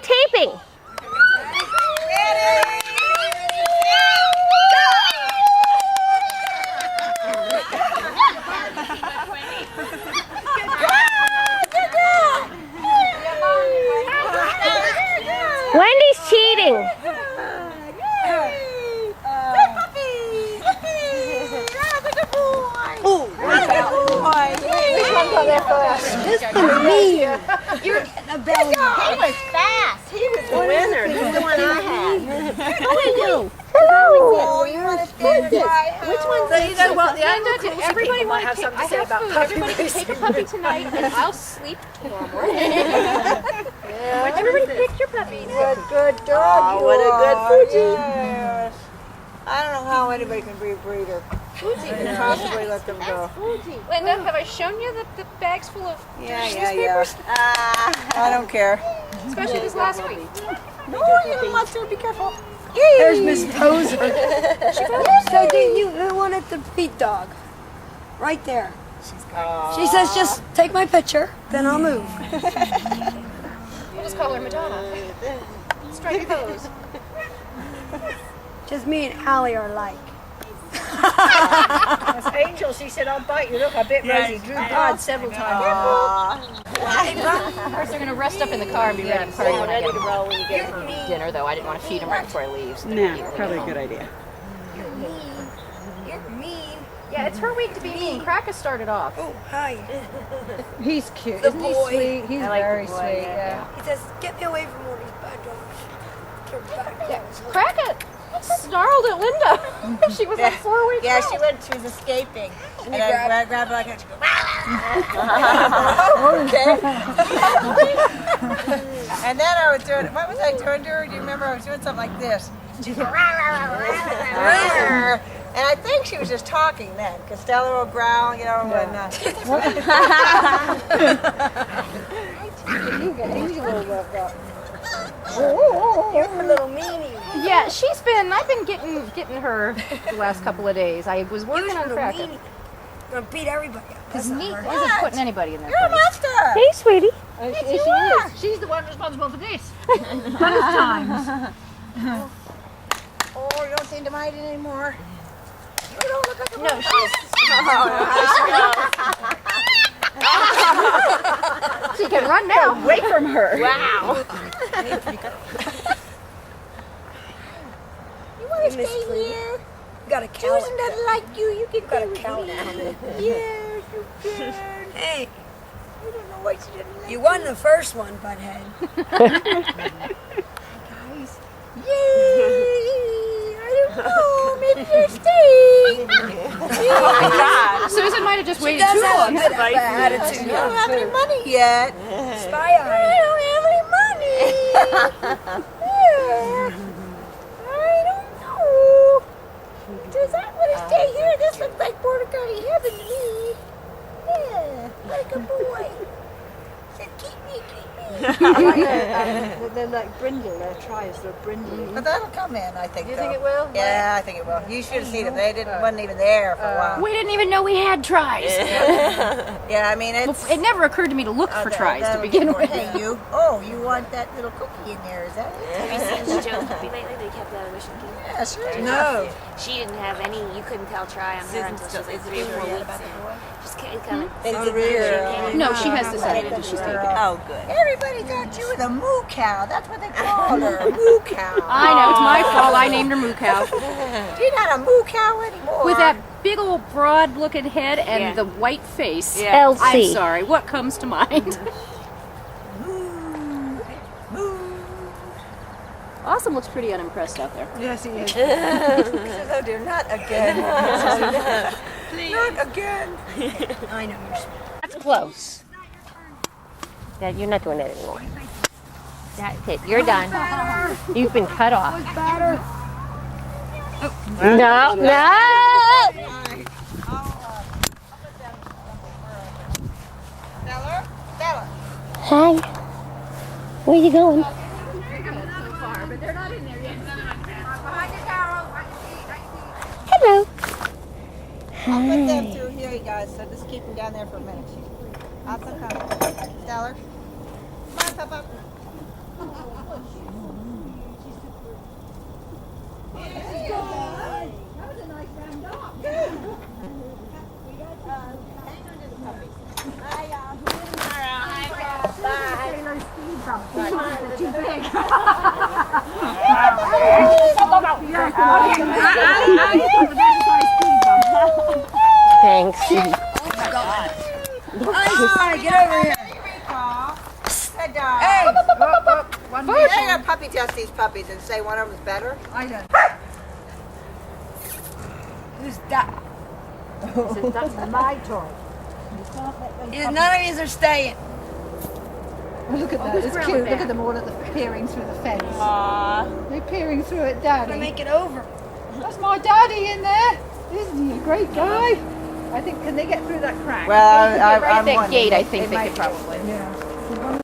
taping. Wendy's cheating. You're getting a belly. He was fast. He was the winner. He's the one I had. How are you? Hello. Oh, you want to stand by? Which one's So you know what? The Everybody might have something to say about puppy Everybody can take a puppy tonight, and I'll sleep tomorrow morning. Everybody pick your puppies. good dog. Oh, what a good Fuji. Yes. I don't know how anybody can be a breeder. Fuji. And possibly let them go. Linda, have I shown you the bags full of newspapers? I don't care. Especially this last week. No, you don't want to. Be careful. There's Miss Poser. So who wanted the feed dog? Right there. She says, just take my picture, then I'll move. We'll just call her Madonna. Strike pose. Just me and Allie are like. That's Angel. She said, I'll bite you. Look, I bit Rosie. Drew God several times. First, they're going to rest up in the car and be ready to party when I get them for dinner, though. I didn't want to feed them right before I leave. So No, probably a good idea. You're mean. Yeah, it's her week to be mean. Krakus started off. Oh, hi. He's cute. The Isn't he boy. sweet? He's very sweet. Yeah. He says, get me away from all these bad dogs. Get back. Krakus snarled at Linda. She was like 4 weeks Yeah, old. she was escaping. And I grabbed her like that. She goes, okay. And then I was doing, what was I doing to her? Do you remember? I was doing something like this. She'd go, and I think she was just talking then, because Stella will growl, you know, when... You're a little meanie. Yeah, I've been getting her the last couple of days. I was working on Krakus. You're going to beat everybody up. Because meat isn't putting anybody in their You're a place. monster! Hey, sweetie. She is. She's the one responsible for this. Both times. Oh, you don't seem to mind it anymore. You don't look like a No, she's... She can run now. Away from her. Wow. You want to stay here? You got a cow. Susan doesn't like you. You can got a stay cow with me. now. Yes, you can. Hey, I don't know why she didn't like you won the first one, butthead. Yay! I don't know. Maybe you're staying. Susan might have just waited Does too have a long. bit of an attitude. You don't have any money yet. Spy I eye. don't have any money. Yeah. I don't know. Does that want to stay here? This looks like Border Collie heaven to me. Yeah, like a boy. Said, keep me, keep me. They're like brindle. Their tries, they're brindle. But that'll come in, I think. You though. think it will? Yeah, I think it will. You should have seen them. They wasn't even there for a while. We didn't even know we had tries. Yeah, I mean it's. It never occurred to me to look for tries to that'll begin get more- with. Hey, you. Oh, you want that little cookie in there? Is that it? Have you seen the Joe puppy lately? They kept that wishing key. Yeah, sure. No. She didn't have any. You couldn't tell try on her until she was like 3 or 4 weeks in. Just coming. No, she has decided that she's taking it. Oh, good. Everybody thought you were the moo cow. That's what they called her. Moo cow. I know, it's my fault. I named her Moo Cow. You're not a moo cow anymore. With that big old broad looking head and Yeah. the white face. Yeah. I'm Elsie. sorry, what comes to mind? Awesome looks pretty unimpressed out there. Yes, he is. Oh dear, not again. Not again. I know. That's close. Yeah, you're not doing that anymore. That's it. You're done. You've been cut off. No, no. Stella? Stella. Hi. Where you going? Hello. I'll put them through here, you guys, so just keep them down there for a minute. I'll come. Stellar. Come on, Papa. Thanks. Alright, get over here. Good dog. Hey, They're gonna puppy test these puppies and say one of them's better. I know. Who's that? That's my toy. None of these are staying. Look at that. It's cute. Look at them all peering through the fence. They're peering through at I'm Daddy. gonna make it over. That's my daddy in there. Isn't he a great guy? I think, can they get through that crack? Well, Right at that wondering. gate, I think they could probably. Yeah.